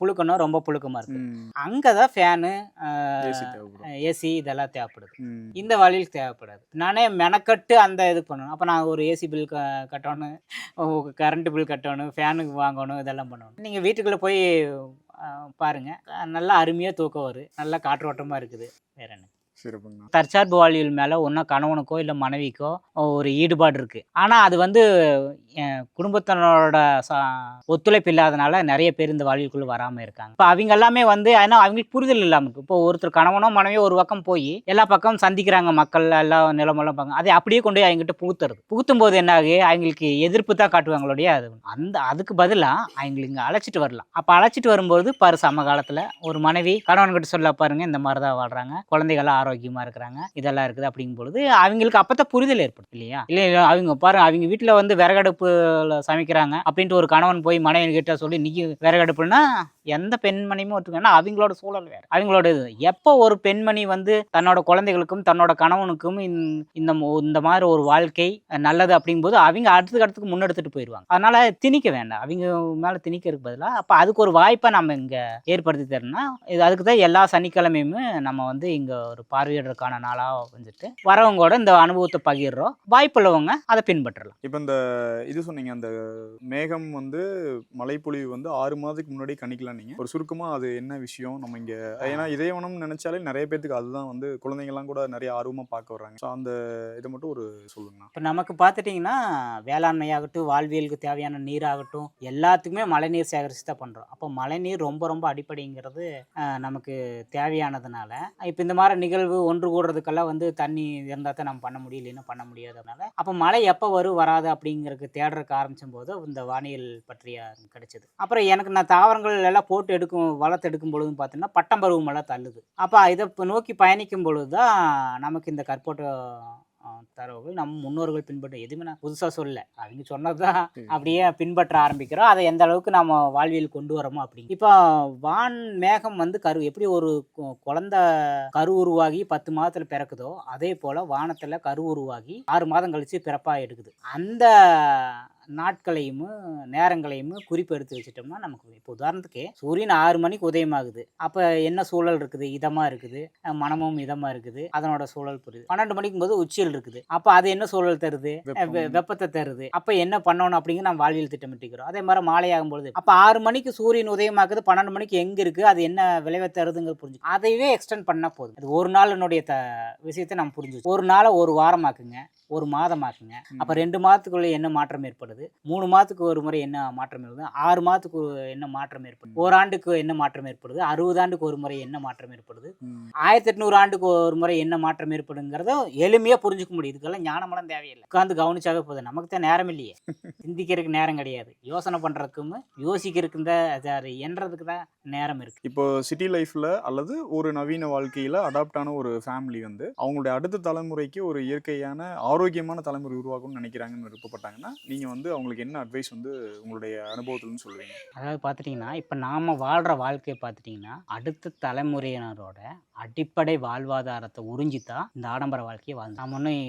புழுக்கம்னா ரொம்ப புழுக்கமா இருக்கு. ம். அங்க தான் ஃபேனு, ஏசி தேவைப்படும். ஏசி இதெல்லாம் தேவைப்படுது. ம். இந்த வழியில் தேவைப்படாது. நானே மெனக்கட்டு அந்த இது பண்ணணும். அப்ப நான் ஒரு ஏசி பில் கட்டணும், கரண்ட் பில் கட்டணும், ஃபேனுக்கு வாங்கணும், இதெல்லாம் பண்ணணும். நீங்க வீட்டுக்குள்ள போய் பாருங்க. நல்லா அருமையா தூக்கம் வரும். நல்லா காற்றோட்டமா இருக்குது. வேற என்ன? சிறப்புங்கண்ணா. தற்சார்பு வாழ்வியல் மேல ஒண்ணு கணவனுக்கோ இல்ல மனைவிக்கோ ஒரு ஈடுபாடு இருக்கு. ஆனா அது வந்து குடும்பத்தினரோட ஒத்துழைப்பு இல்லாதனால நிறைய பேர் இந்த வாழ்வியலுக்குள்ள வராம இருக்காங்க. இப்ப அவங்க எல்லாமே வந்து ஏன்னா அவங்களுக்கு புரிதல் இல்லாம இருக்கு. இப்போ ஒருத்தர் கணவனோ மனைவியோ ஒரு பக்கம் போய் எல்லா பக்கம் சந்திக்கிறாங்க, மக்கள் எல்லாம் நிலமெல்லாம் பார்க்க அதை அப்படியே கொண்டு போய் அவங்ககிட்ட புகுத்துறது. புகுத்தும் போது என்ன ஆகு, அவங்களுக்கு எதிர்ப்பு தான் காட்டுவாங்களுடைய அது அதுக்கு பதிலா அவங்களுக்கு இங்க அழைச்சிட்டு வரலாம். அப்ப அழைச்சிட்டு வரும்போது பாரு சமகாலத்துல ஒரு மனைவி கணவன்கிட்ட சொல்ல பாருங்க இந்த மாதிரி தான் வாழ்றாங்க, குழந்தைகள்லாம் ஆரோக்கியமா இருக்கிறாங்க, இதெல்லாம் இருக்குது அப்படிங்கும் பொழுது அவங்களுக்கு அப்பதான் புரிதல் ஏற்படும் இல்லையா? இல்ல அவங்க பாருங்க அவங்க வீட்டுல வந்து விறகடுப்புல சமைக்கிறாங்க அப்படின்ட்டு ஒரு கணவன் போய் மனைவி கிட்ட சொல்லி நீ விறகடுப்புன்னா எந்த பெண்மணியுமே ஒத்துக்கன்னா அவங்களோட சூழல் வேற, அவங்களோட இது. எப்போ ஒரு பெண்மணி வந்து தன்னோட குழந்தைகளுக்கும் தன்னோட கணவனுக்கும் இந்த மாதிரி ஒரு வாழ்க்கை நல்லது அப்படிங்கும்போது அவங்க அடுத்துக்கு முன்னெடுத்துட்டு போயிடுவாங்க. அதனால திணிக்க வேண்டாம், அவங்க மேல திணிக்கிறதுக்கு பதிலாக அப்ப அதுக்கு ஒரு வாய்ப்பை நம்ம இங்க ஏற்படுத்தி தரணும்னா இது அதுக்கு தான் எல்லா சனிக்கிழமையுமே நம்ம வந்து இங்க ஒரு பார்வையிடுறதுக்கான நாளா வந்துட்டு வரவங்களோட இந்த அனுபவத்தை பகிர்றோம். வாய்ப்புள்ளவங்க அதை பின்பற்றலாம். இப்போ இந்த இது சொன்னீங்க, அந்த மேகம் வந்து மழைப்பொழிவு வந்து 6 மாதத்துக்கு முன்னாடி கணிக்கலாம். நீங்க ஒரு சுருக்கமா அது என்ன விஷயம் நம்ம இங்க, ஏன்னா இதயவனம் நினைச்சாலே நிறைய பேத்துக்கு அதுதான் வந்து குழந்தைங்கலாம் கூட நிறைய ஆர்வமா பார்க்க வர்றாங்க. ஸோ அந்த இதை மட்டும் ஒரு சொல்லுங்கண்ணா. இப்போ நமக்கு பார்த்துட்டிங்கன்னா வேளாண்மையாகட்டும், வாழ்வியலுக்கு தேவையான நீராகட்டும், எல்லாத்துக்குமே மழைநீர் சேகரித்து தான் பண்ணுறோம். அப்போ மழைநீர் ரொம்ப ரொம்ப அடிப்படைங்கிறது நமக்கு தேவையானதுனால இப்போ இந்த மாதிரி நிகழ்வு ஒன்று கூடுறதுக்கெல்லாம் வந்து தண்ணி இருந்தால் தான் நம்ம பண்ண முடியும், இல்லைன்னா பண்ண முடியாததுனால அப்போ மழை எப்போ வரும் வராது அப்படிங்கிறதுக்கு தேடுறதுக்கு ஆரம்பிச்சும் போது இந்த வானியல் பற்றிய கிடைச்சது. அப்புறம் எனக்கு நான் தாவரங்கள் எல்லாம் போட்டு வளர்த்தெடுக்கும் பொழுதும் பார்த்தீங்கன்னா பட்டம் பருவமெல்லாம் தள்ளுது. அப்போ இதை நோக்கி பயணிக்கும் பொழுது தான் நமக்கு இந்த கற்போட்ட தரவுகள் நம்ம முன்னோர்கள் பின்பற்ற எதுவுமே நான் புதுசாக சொல்ல, அவங்க சொன்னதுதான் அப்படியே பின்பற்ற ஆரம்பிக்கிறோம். அதை எந்த அளவுக்கு நம்ம வாழ்வியல் கொண்டு வரோமோ அப்படி. இப்போ வான் மேகம் வந்து எப்படி ஒரு குழந்தை கரு உருவாகி 10 மாதத்துல பிறக்குதோ அதே போல வானத்துல கரு உருவாகி 6 மாதம் கழிச்சு பிறப்பா எடுக்குது. அந்த நாட்களையும் நேரங்களையும் குறிப்பு எடுத்து வச்சுட்டோம்னா நமக்கு இப்போ உதாரணத்துக்கு சூரியன் 6 மணிக்கு உதயமாகுது. அப்போ என்ன சூழல் இருக்குது, இதமாக இருக்குது, மனமும் இதமாக இருக்குது, அதனோட சூழல் புரியுது. 12 மணிக்கும் போது உச்சியில் இருக்குது. அப்போ அது என்ன சூழல் தருது, வெப்பத்தை தருது. அப்போ என்ன பண்ணணும் அப்படிங்கிற நம்ம வாழ்வியல் திட்டமிட்டுக்கிறோம். அதே மாதிரி மாலை ஆகும்பொழுது அப்போ 6 மணிக்கு சூரியன் உதயமாக்குது, 12 மணிக்கு எங்கே இருக்குது, அது என்ன விளைவை தருதுங்கிறது புரிஞ்சு அதையே எக்ஸ்டெண்ட் பண்ணால் போதும். அது ஒரு நாளினுடைய விஷயத்தை நம்ம புரிஞ்சு ஒரு நாளை ஒரு வாரமாக்குங்க, ஒரு மாதமாக்குங்க. அப்போ 2 மாதத்துக்குள்ள என்ன மாற்றம் ஏற்படுது, 3 மாதத்துக்கு ஒரு முறை என்ன மாற்றம் ஏற்படுது, 6 மாதத்துக்கு என்ன மாற்றம் ஏற்படுது, ஓராண்டுக்கு என்ன மாற்றம் ஏற்படுது, 60 ஆண்டுக்கு ஒரு முறை என்ன மாற்றம் ஏற்படுது, 1800 ஆண்டுக்கு ஒரு முறை என்ன மாற்றம் ஏற்படுங்கிறத எளிமையாக புரிஞ்சுக்க முடியும். இதுக்கெல்லாம் ஞானமெல்லாம் தேவையில்லை, உட்காந்து கவனிச்சாவே போதும். நமக்கு தான் நேரம் இல்லையே, சிந்திக்கிறதுக்கு நேரம் கிடையாது, யோசனை பண்ணுறதுக்கும் யோசிக்கிறதுக்கு தான் என்றதுக்கு தான் நேரம் இருக்கு. இப்போ சிட்டி லைஃப்ல அல்லது ஒரு நவீன வாழ்க்கையில அடாப்ட் ஆன ஒரு ஃபேமிலி வந்து அவங்களுடைய அடுத்த தலைமுறைக்கு ஒரு இயற்கையான ஆரோக்கியமான தலைமுறை உருவாக்கணும்னு நினைக்கிறாங்கன்னு விருப்பப்பட்டாங்கன்னா நீங்க வந்து அவங்களுக்கு என்ன அட்வைஸ் வந்து உங்களுடைய அனுபவத்துலன்னு சொல்லுவீங்க? அதாவது பார்த்துட்டிங்கன்னா இப்போ நாம் வாழ்கிற வாழ்க்கையை பார்த்துட்டிங்கன்னா அடுத்த தலைமுறையினரோட அடிப்படை வாழ்வாதாரத்தை உறிஞ்சி தான் இந்த ஆடம்பர வாழ்க்கையை வாழ்ந்து நம்ம ஒன்றும்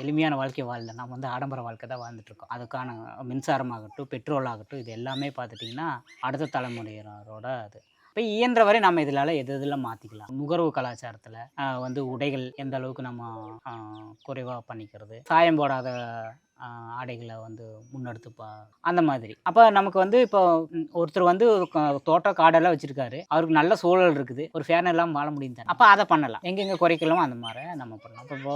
எளிமையான வாழ்க்கையை வாழல, நம்ம வந்து ஆடம்பர வாழ்க்கை தான் வாழ்ந்துட்டுருக்கோம். அதுக்கான மின்சாரமாகட்டும் பெட்ரோல் ஆகட்டும் இது எல்லாமே பார்த்துட்டிங்கன்னா அடுத்த தலைமுறையினரோட அது. இப்போ இயன்ற வரை நம்ம இதனால எதெல்லாம் மாற்றிக்கலாம். நுகர்வு கலாச்சாரத்தில் வந்து உடைகள் எந்த அளவுக்கு நம்ம குறைவாக பண்ணிக்கிறது, சாயம் போடாத ஆடைகளை வந்து முன்னெடுத்து அந்த மாதிரி. அப்போ நமக்கு வந்து இப்போ ஒருத்தர் வந்து தோட்டம் காடெல்லாம் வச்சுருக்காரு, அவருக்கு நல்ல சூழல் இருக்குது, ஒரு ஃபேன் இல்லாமல் வாழ முடியும் தானே. அப்போ அதை பண்ணலாம், எங்கெங்கே குறைக்கலாமோ அந்த மாதிரி நம்ம பண்ணலாம். இப்போ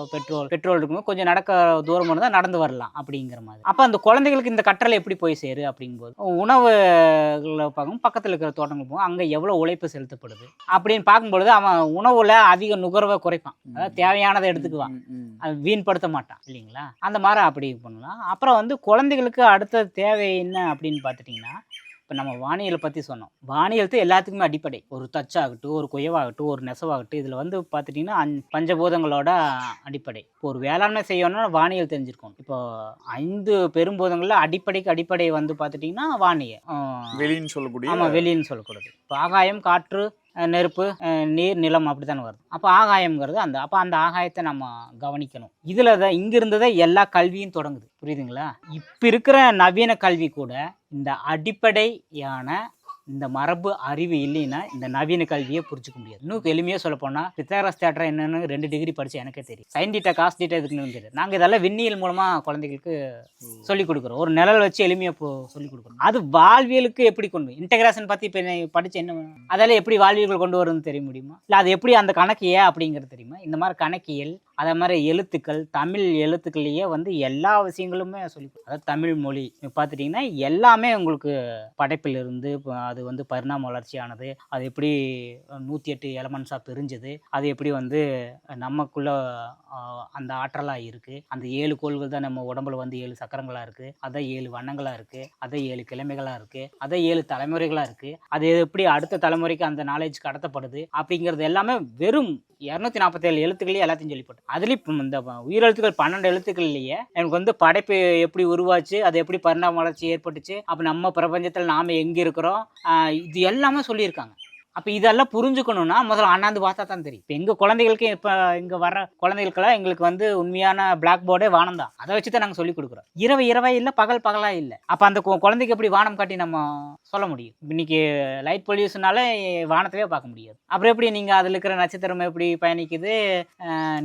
பெட்ரோல் இருக்கும்போது கொஞ்சம் நடக்க தூரம் இருந்தால் நடந்து வரலாம் அப்படிங்கிற மாதிரி. அப்போ அந்த குழந்தைகளுக்கு இந்த கற்றலை எப்படி போய் சேரு அப்படிங்கும்போது உணவுகளை பார்க்கும், பக்கத்தில் இருக்கிற தோட்டங்கள் போகும், அங்கே எவ்வளோ உழைப்பு செலுத்தப்படுது அப்படின்னு பார்க்கும்பொழுது அவன் உணவில் அதிக நுகர்வை குறைப்பான், அதாவது தேவையானதை எடுத்துக்குவான், அது வீண்படுத்த மாட்டான் இல்லைங்களா. அந்த மாதிரி அப்படி பண்ணலாம். அப்புறம் வந்து குழந்தைகளுக்கு அடுத்த தேவை என்ன அப்படின்னு பார்த்துட்டிங்கன்னா, இப்போ நம்ம வானியலை பற்றி சொன்னோம். வானியல் தான் எல்லாத்துக்குமே அடிப்படை. ஒரு தச்சாகட்டும், ஒரு குயவாகட்டும், ஒரு நெசவாகட்டும், இதில் வந்து பார்த்துட்டிங்கன்னா பஞ்சபூதங்களோட அடிப்படை. இப்போ ஒரு வேளாண்மை செய்யணும்னா வானியல் தெரிஞ்சிருக்கணும். இப்போ 5 பெரும்பூதங்களில் அடிப்படை வந்து பார்த்துட்டிங்கன்னா வானியல், வெளின்னு சொல்லக்கூடிய. ஆமாம், வெளின்னு சொல்லக்கூடாது. இப்போ ஆகாயம், காற்று, நெருப்பு, நீர், நிலம் அப்படி தானே வருது. அப்போ ஆகாயம்ங்கிறது அப்போ அந்த ஆகாயத்தை நம்ம கவனிக்கணும். இதில் தான் இங்கிருந்து தான் எல்லா கல்வியும் தொடங்குது, புரியுதுங்களா. இப்போ இருக்கிற நவீன கல்வி கூட இந்த அடிப்படையான இந்த மரபு அறிவு இல்லைன்னா இந்த நவீன கல்வியை புரிஞ்சுக்க முடியாது. இன்னும் எளிமையாக சொல்ல போனால் பித்தாகரஸ் தேட்டர் என்னன்னு 2 டிகிரி படித்து எனக்கே தெரியும். சைன் டீட்டா காஸ் டீட்டா இதுக்குன்னு தெரியும். நாங்கள் இதெல்லாம் விண்ணியல் மூலமாக குழந்தைகளுக்கு சொல்லிக் கொடுக்குறோம். ஒரு நிழல் வச்சு எளிமையாக சொல்லிக் கொடுக்குறோம். அது வாழ்வியலுக்கு எப்படி கொண்டு இன்டெகிரேஷன் பற்றி இப்போ படித்து என்ன அதெல்லாம் எப்படி வாழ்வியல்கள் கொண்டு வரும்னு தெரிய முடியுமா, இல்லை அது எப்படி அந்த கணக்கு ஏன் அப்படிங்கிறது தெரியுமா. இந்த மாதிரி கணக்கியல், அதே மாதிரி எழுத்துக்கள், தமிழ் எழுத்துக்கள்லேயே வந்து எல்லா விஷயங்களுமே அதாவது தமிழ் மொழி பார்த்துட்டிங்கன்னா எல்லாமே உங்களுக்கு படைப்பிலிருந்து அது வந்து பரிணாம வளர்ச்சியானது, அது எப்படி 108 எலமெண்ட்ஸாக பிரிஞ்சது, அது எப்படி வந்து நமக்குள்ள அந்த ஆற்றலாக இருக்குது, அந்த 7 கோள்கள் தான் நம்ம உடம்புல வந்து 7 சக்கரங்களாக இருக்குது, அதான் 7 வண்ணங்களாக இருக்குது, அதான் 7 கிழமைகளாக இருக்குது, அதான் 7 தலைமுறைகளாக இருக்குது, அது எப்படி அடுத்த தலைமுறைக்கு அந்த நாலேஜ் கடத்தப்படுது அப்படிங்கிறது எல்லாமே வெறும் 247 எழுத்துக்களையே எல்லாத்தையும் சொல்லிப்பட்டு. அதுலேயும் இந்த உயிரெழுத்துக்கள் 12 எழுத்துக்கள்லேயே எனக்கு வந்து படைப்பு எப்படி உருவாச்சு, அது எப்படி பரிணாம வளர்ச்சி ஏற்பட்டுச்சு, அப்போ நம்ம பிரபஞ்சத்தில் நாம் எங்கே இருக்கிறோம், இது எல்லாமே சொல்லியிருக்காங்க. அப்போ இதெல்லாம் புரிஞ்சுக்கணுன்னா முதல்ல அண்ணாந்து பார்த்தா தான் தெரியும். இப்போ எங்கள் குழந்தைகளுக்கு, இப்போ இங்கே வர குழந்தைகளுக்கெல்லாம் எங்களுக்கு வந்து உண்மையான பிளாக் போர்டே வானம் தான், அதை வச்சு தான் நாங்கள் சொல்லிக் கொடுக்குறோம். இரவே இல்லை, பகலாக இல்லை. அப்போ அந்த குழந்தைக்கு எப்படி வானம் காட்டி நம்ம சொல்ல முடியும். இன்னைக்கு லைட் பொல்யூஷனால வானத்திலே பார்க்க முடியாது. அப்புறம் எப்படி நீங்கள் அதில் இருக்கிற நட்சத்திரம் எப்படி பயணிக்குது,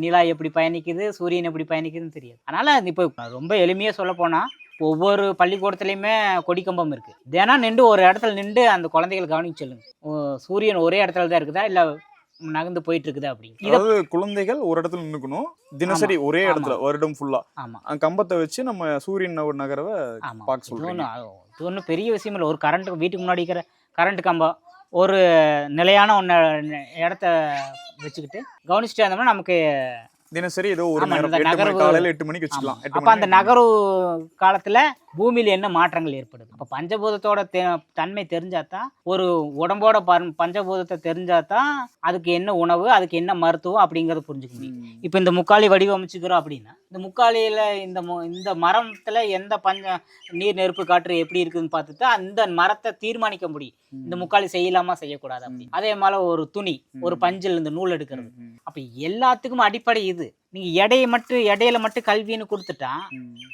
நிலா எப்படி பயணிக்குது, சூரியன் எப்படி பயணிக்குதுன்னு தெரியாது. அதனால் இப்போ ரொம்ப எளிமையாக சொல்ல போனால் ஒவ்வொரு பள்ளிக்கூடத்துலையுமே கொடிக்கம்பம் இருக்குது. தினம் நின்று ஒரு இடத்துல நின்று அந்த குழந்தைகளை கவனிச்சு சொல்லுங்க, சூரியன் ஒரே இடத்துல தான் இருக்குதா இல்லை நகர்ந்து போயிட்டு இருக்குதா அப்படின்னு. அதாவது குழந்தைகள் ஒரு இடத்துல நின்னுக்கணும், தினசரி ஒரே இடத்துல வருடம் ஃபுல்லா. ஆமா, கம்பத்தை வச்சு நம்ம சூரியன் நகரவை பார்க்க சொல்றோம். இது ஒன்றும் பெரிய விஷயம் இல்லை. ஒரு கரண்ட் வீட்டுக்கு முன்னாடி இருக்கிற கரண்ட் கம்பம் ஒரு நிலையான இடத்த வச்சுக்கிட்டு கவனிச்சுட்டு இருந்தோம்னா நமக்கு தினசரி ஏதோ ஒரு நேரம் காலையில 8 மணிக்கு வச்சுக்கலாம். அப்போ அந்த நகர்வு காலத்துல பூமியில் என்ன மாற்றங்கள் ஏற்படுது. அப்போ பஞ்சபூதத்தோட தன்மை தெரிஞ்சாதான், ஒரு உடம்போட பஞ்சபூதத்தை தெரிஞ்சாதான் அதுக்கு என்ன உணவு, அதுக்கு என்ன மருத்துவம் அப்படிங்கிறத புரிஞ்சுக்க முடியும். இப்போ இந்த முக்காலி வடிவமைச்சுக்கிறோம் அப்படின்னா, இந்த முக்காலியில் இந்த மரத்தில் எந்த நீர், நெருப்பு, காற்று எப்படி இருக்குதுன்னு பார்த்துட்டு அந்த மரத்தை தீர்மானிக்க முடியும், இந்த முக்காலி செய்யலாமா செய்யக்கூடாது அப்படின்னு. அதே மாதிரி ஒரு துணி, ஒரு பஞ்சில் இந்த நூல் எடுக்கிறது. அப்போ எல்லாத்துக்கும் அடிப்படை இது. நீங்க இடையில மட்டும் கல்வின்னு கொடுத்துட்டா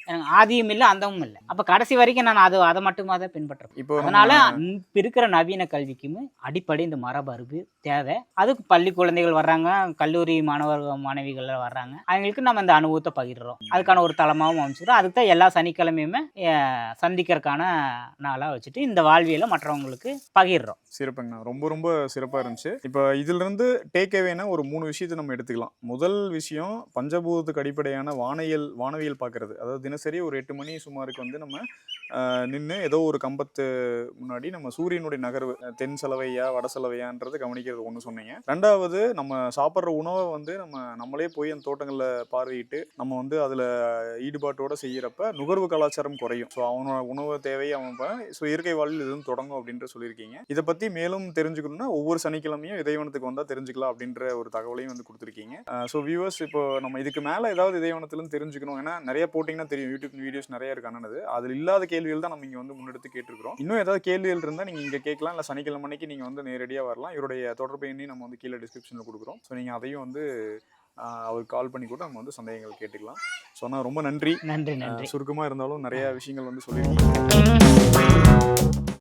எனக்கு ஆதியும் இல்லை அந்தமும் இல்லை. அப்ப கடைசி வரைக்கும் நான் அதை மட்டுமா தான் பின்பற்றேன். இப்போ அதனால இப்ப இருக்கிற நவீன கல்விக்குமே அடிப்படை இந்த மரபு அறிவு தேவை. அதுக்கு பள்ளி குழந்தைகள் வர்றாங்க, கல்லூரி மாணவிகள் வர்றாங்க, அவங்களுக்கு நம்ம இந்த அனுபவத்தை பகிர்றோம். அதுக்கான ஒரு தளமாகவும் அமைச்சுக்கிறோம். அதுக்கு தான் எல்லா சனிக்கிழமையுமே சந்திக்கிறதுக்கான நாளாக வச்சுட்டு இந்த வாழ்வியலை மற்றவங்களுக்கு பகிர்றோம். சிறப்புங்கண்ணா, ரொம்ப ரொம்ப சிறப்பாக இருந்துச்சு. இப்போ இதுல இருந்து டேக் அவேனா ஒரு 3 விஷயத்தை நம்ம எடுத்துக்கலாம். முதல் விஷயம் பஞ்சபூதத்துக்கு அடிப்படையான வானவியல் பார்க்கறது. அதாவது தினசரி ஒரு 8 மணி சுமாருக்கு வந்து நம்ம நின்று ஏதோ ஒரு கம்பத்து முன்னாடி நம்ம சூரியனுடைய நகர்வு தென் செலவையா வட செலவையான்றது கவனிக்கிறது ஒன்று சொன்னீங்க. ரெண்டாவது, நம்ம சாப்பிட்ற உணவை வந்து நம்மளே போய் அந்த தோட்டங்களில் பார்வையிட்டு நம்ம வந்து அதில் ஈடுபாட்டோட செய்யறப்ப நுகர்வு கலாச்சாரம் குறையும். ஸோ அவனோட உணவு தேவையை ஸோ இயற்கை வாழ்வில் எதுவும் தொடங்கும் அப்படின்ற சொல்லியிருக்கீங்க. இதை பற்றி மேலும் தெரிஞ்சுக்கணும்னா ஒவ்வொரு சனிக்கிழமையும் இதயவனத்துக்கு வந்தால் தெரிஞ்சுக்கலாம் அப்படின்ற ஒரு தகவலையும் வந்து கொடுத்துருக்கீங்க. ஸோ வியூவர்ஸ், இப்போ நம்ம இதுக்கு மேலே ஏதாவது இதயவனத்துலேருந்து தெரிஞ்சுக்கணும், ஏன்னா நிறைய போட்டிங்கன்னா தெரியும், யூடியூப் வீடியோஸ் நிறைய இருக்கானது, அதில் இல்லாத கேள்விகள் தான் நம்ம இங்கே வந்து முன்னெடுத்து கேட்டிருக்கிறோம். இன்னும் ஏதாவது கேள்விகள் இருந்தால் நீங்கள் இங்கே கேட்கலாம், இல்லை சனிக்கிழமை அன்னைக்கு நீங்கள் வந்து நேரடியாக வரலாம். இவருடைய தொடர்பு எண்ணி நம்ம வந்து கீழே டிஸ்கிரிப்ஷனில் கொடுக்குறோம். ஸோ நீங்கள் அதையும் வந்து அவருக்கு கால் பண்ணி கூட நம்ம வந்து சந்தேகங்கள் கேட்டுக்கலாம். ஸோ ஆனால் ரொம்ப நன்றி. நன்றி. சுருக்கமாக இருந்தாலும் நிறைய விஷயங்கள் வந்து சொல்லியிருக்கீங்க.